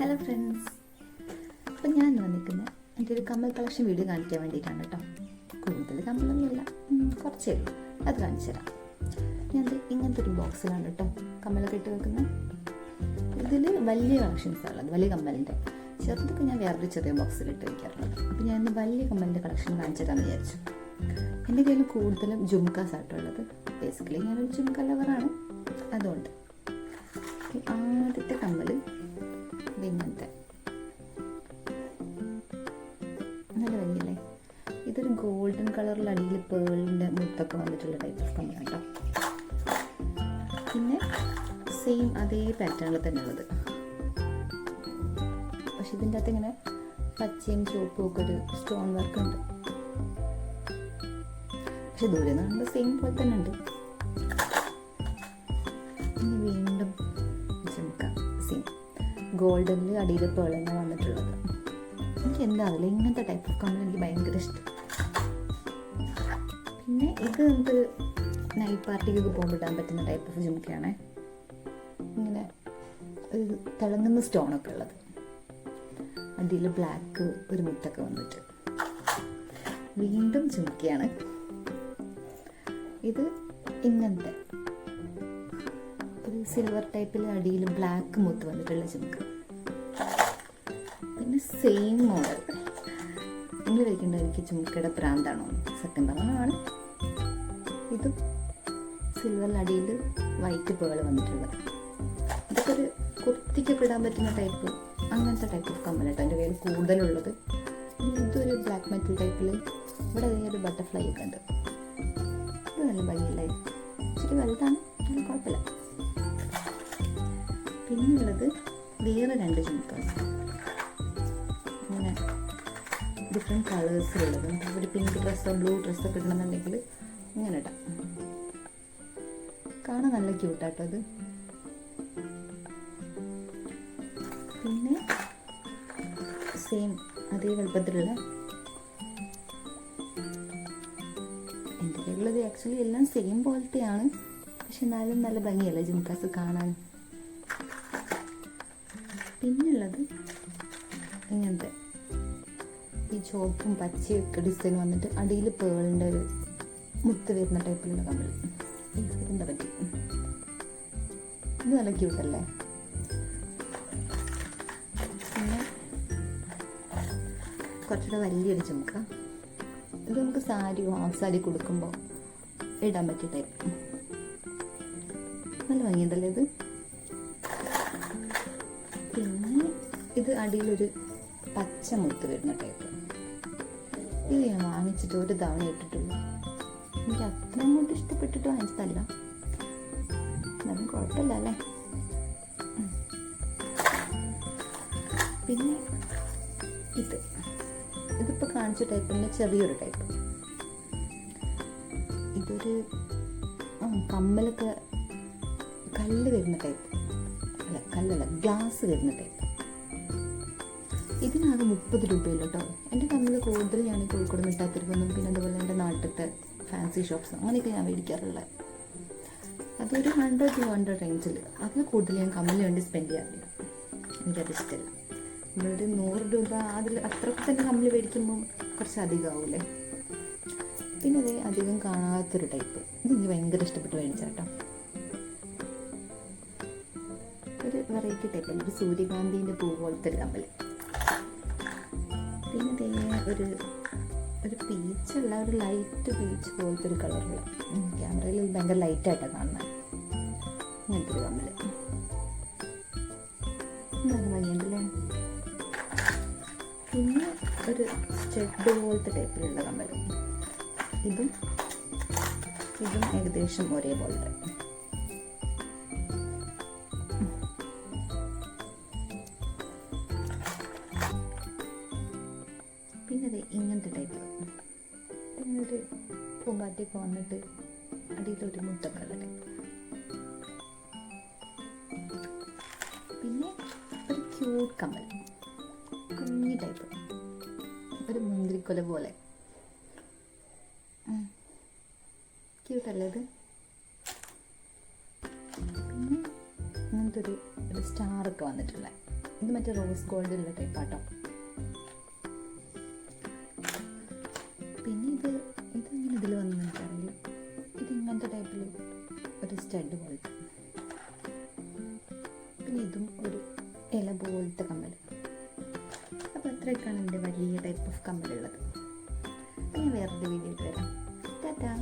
Hello friends, അപ്പോൾ ഞാൻ വന്നിരിക്കുന്നത് എൻ്റെ ഒരു കമ്മൽ കളക്ഷൻ വീഡിയോ കാണിക്കാൻ വേണ്ടിയിട്ടാണ് കേട്ടോ. കൂടുതൽ കമ്മലൊന്നുമില്ല, കുറച്ചേ ഉള്ളൂ, അത് കാണിച്ചു തരാം. ഞാൻ ഇങ്ങനത്തെ ഒരു ബോക്സിലാണ് കേട്ടോ കമ്മലൊക്കെ ഇട്ട് വെക്കുന്നത്. ഇതിൽ വലിയ കളക്ഷൻസാണ് ഉള്ളത്, വലിയ കമ്മലിൻ്റെ. ചെറുതൊക്കെ ഞാൻ വേറൊരു ചെറിയ ബോക്സിലിട്ട് വയ്ക്കാറുള്ളത്. അപ്പോൾ ഞാൻ ഇന്ന് വലിയ കമ്മലിൻ്റെ കളക്ഷൻ കാണിച്ചു തരാമെന്ന് വിചാരിച്ചു. എൻ്റെ കയ്യിൽ കൂടുതലും ജുംക്കാസ് ആയിട്ടുള്ളത്. ബേസിക്കലി ഞാനൊരു ജുംക്ക ലവറാണ്, അതുകൊണ്ട് ആദ്യത്തെ കമ്മൽ ഇങ്ങനത്തെ നല്ല ഭംഗിയല്ലേ. ഇതൊരു ഗോൾഡൻ കളറിൽ അടിയിൽ പേളിൻ്റെ മുത്തൊക്കെ വന്നിട്ടുള്ള ടൈപ്പ് ഓഫ് കമ്മൽ കേട്ടോ. പിന്നെ സെയിം അതേ പാറ്റേണിൽ തന്നെ ഉള്ളത്, പക്ഷെ ഇതിൻ്റെ അകത്ത് ഇങ്ങനെ പച്ചയും ചുവപ്പും ഒക്കെ ഒരു സ്റ്റോൺ വർക്ക് ഉണ്ട്. പക്ഷെ ദൂരെ നിന്ന് കാണുമ്പോൾ സെയിം പോലെ തന്നെ ഉണ്ട്. ഇനി വീണ്ടും സെയിം ഗോൾഡനിൽ അടിയിൽ പേൾ തന്നെ വന്നിട്ടുള്ളത്. എനിക്ക് എന്താണെന്നില്ല, ഇങ്ങനത്തെ ടൈപ്പ് ഓഫ് കമ്മൽ എനിക്ക് ഭയങ്കര ഇഷ്ടം. പിന്നെ ഇത് നമുക്ക് നൈറ്റ് പാർട്ടിക്കൊക്കെ പോകുമ്പോൾ ഇടാൻ പറ്റുന്ന ടൈപ്പ് ഓഫ് ജുംക്കയാണ്. ഇങ്ങനെ ഒരു തിളങ്ങുന്ന സ്റ്റോണൊക്കെ ഉള്ളത്, അടിയിൽ ബ്ലാക്ക് ഒരു മുത്തൊക്കെ വന്നിട്ട്. വീണ്ടും ജുംക്കയാണ്. ഇത് ഇങ്ങനത്തെ ഒരു സിൽവർ ടൈപ്പിൽ അടിയിൽ ബ്ലാക്ക് മുത്ത് വന്നിട്ടുള്ള ജുംക്ക. പിന്നെ സെയിം മോഡൽ. നിങ്ങൾ വയ്ക്കേണ്ടത് എനിക്ക് ജുംക്കയുടെ പ്രാന്താണോ, സത്യം പറഞ്ഞാണ്. ഇതും സിൽവറിൽ അടിയിൽ വൈറ്റ് പേൾ വന്നിട്ടുള്ളത്. ഇതൊക്കെ ഒരു കുർത്തിക്കൊക്കെ ഇടാൻ പറ്റുന്ന ടൈപ്പ്, അങ്ങനത്തെ ടൈപ്പ് ഓഫ് കമ്മലാട്ടോ എൻ്റെ കയ്യിൽ കൂടുതലുള്ളത്. ഇതൊരു ബ്ലാക്ക് മെറ്റൽ ടൈപ്പിൽ ഇവിടെ ഒരു ബട്ടർഫ്ലൈ ഒക്കെ ഉണ്ട്. ഇത് നല്ല ഭംഗിയല്ലേ, ഇച്ചിരി വലുതാണ്, നല്ല കുഴപ്പമില്ല. പിന്നെയുള്ളത് വേറെ രണ്ട് ജുംക്കാസ്, അങ്ങനെ ഡിഫറെൻറ്റ് കളേഴ്സിലുള്ളത്. ഒരു പിങ്ക് ഡ്രസ്സോ ബ്ലൂ ഡ്രസ്സോ കിട്ടണമെന്നുണ്ടെങ്കിൽ ഇങ്ങനെ ഇടാം. കാണാൻ നല്ല ക്യൂട്ടാട്ടോ അത്. പിന്നെ സെയിം അതേ വലുപ്പത്തിലുള്ള എൻ്റെ കയ്യിലുള്ളത് ആക്ച്വലി എല്ലാം സെയിം പോലത്തെയാണ്, പക്ഷെ എന്നാലും നല്ല ഭംഗിയല്ലേ ജുംക്കാസ് കാണാൻ. പിന്നുള്ളത് ഇങ്ങനത്തെ ഈ ചുവപ്പും പച്ചയും ഒക്കെ ഡിസൈൻ വന്നിട്ട് അടിയിൽ പേളിൻ്റെ ഒരു മുത്ത് വരുന്ന ടൈപ്പിലുള്ള കമ്മൽ. എന്താ പറ്റി, ഇത് നല്ല ക്യൂട്ടല്ലേ. പിന്നെ കുറച്ചുകൂടെ വലിയൊരു ജുംക്ക. ഇത് നമുക്ക് സാരിയോ ഹാഫ് സാരി കൊടുക്കുമ്പോൾ ഇടാൻ പറ്റിയ ടൈപ്പ്, നല്ല ഭംഗിയുണ്ടല്ലേ ഇത്. പിന്നെ ഇത് അടിയിലൊരു പച്ച മുത്ത് വരുന്ന ടൈപ്പ്. ഇത് ഞാൻ വാങ്ങിച്ചിട്ട് ഒരു തവണ ഇട്ടിട്ടുള്ളൂ. എനിക്ക് അത്ര അങ്ങോട്ട് ഇഷ്ടപ്പെട്ടിട്ട് വാങ്ങിച്ചതല്ല, എന്നാലും കുഴപ്പമില്ല അല്ലേ. പിന്നെ ഇതിപ്പോൾ കാണിച്ച ടൈപ്പിൻ്റെ ചെറിയൊരു ടൈപ്പ്. ഇതൊരു കമ്മലൊക്കെ കല്ല് വരുന്ന ടൈപ്പ്, അല്ല കല്ലല്ല ഗ്ലാസ് വരുന്ന ടൈപ്പ്. ഇതിനാകെ 30 രൂപയില്ല കേട്ടോ. എൻ്റെ കമ്മൽ കൂടുതൽ ഞാൻ കോഴിക്കോട് മിഠായിത്തെരുവെന്നും പിന്നെ അതുപോലെ എൻ്റെ നാട്ടിലത്തെ ഫാൻസി ഷോപ്സ് അങ്ങനെയൊക്കെ ഞാൻ മേടിക്കാറുള്ളത്. അതൊരു 100-200 റേഞ്ചിൽ, അതിൽ കൂടുതൽ ഞാൻ കമ്മലിന് വേണ്ടി സ്പെൻഡ് ചെയ്യാറില്ല. എനിക്കത് ഇഷ്ടമല്ല. നമ്മളൊരു 100 രൂപ അതിൽ അത്രയ്ക്ക് തന്നെ കമ്മൽ മേടിക്കുമ്പം കുറച്ച് അധികം ആവില്ലേ. പിന്നെ അത് അധികം കാണാത്തൊരു ടൈപ്പ്, ഇത് എനിക്ക് ഭയങ്കര ഇഷ്ടപ്പെട്ട് മേടിച്ചാട്ടോ. ഒരു വെറൈറ്റി ടൈപ്പല്ല, ഒരു സൂര്യകാന്തിൻ്റെ പൂ പോലത്തെ ഒരു കമ്മൽ. പിന്നെ ഒരു പീച്ചുള്ള ഒരു ലൈറ്റ് പീച്ച് പോലത്തെ ഒരു കളറുള്ള, ക്യാമറയിൽ ഭയങ്കര ലൈറ്റായിട്ടാണ് കാണുന്നത്, ഇങ്ങനത്തെ ഒരു കമ്മൽ. നല്ല ഭംഗിയുണ്ടല്ലേ. പിന്നെ ഒരു സ്റ്റഡ് പോലത്തെ ടൈപ്പിലുള്ള കമ്മൽ. ഇതും ഏകദേശം ഒരേപോലത്തെ. പിന്നെ അത് ഇങ്ങനത്തെ ടൈപ്പ്, ഒരു പൂമ്പാറ്റയൊക്കെ വന്നിട്ട് അടിയിലൊരു മുത്തൊക്കെ ഉള്ള ടൈപ്പ്. പിന്നെ ഒരു ക്യൂട്ട് കമ്മൽ, കുഞ്ഞു ടൈപ്പ്, ഒരു മുന്തിരിക്കൊല പോലെ. ക്യൂട്ടല്ലേ ഇത്. പിന്നെ അങ്ങനത്തെ ഒരു സ്റ്റാറൊക്കെ വന്നിട്ടുള്ള ഇത് മറ്റേ റോസ് ഗോൾഡുള്ള ടൈപ്പാട്ടോ. പിന്നെ ഇതെങ്ങനെ ഇതിൽ വന്നു എനിക്കറിയില്ല. ഇത് ഇങ്ങനത്തെ ടൈപ്പിൽ ഒരു സ്റ്റഡ് പോലത്തെ, പിന്നെ ഇതും ഒരു ഇല പോലത്തെ കമ്മൽ. അപ്പോൾ അത്രയൊക്കെയാണ് എൻ്റെ വലിയ ടൈപ്പ് ഓഫ് കമ്മലുള്ളത്. അപ്പം ഞാൻ വേറൊരു വീഡിയോയിൽ വരാം. ടാറ്റാ.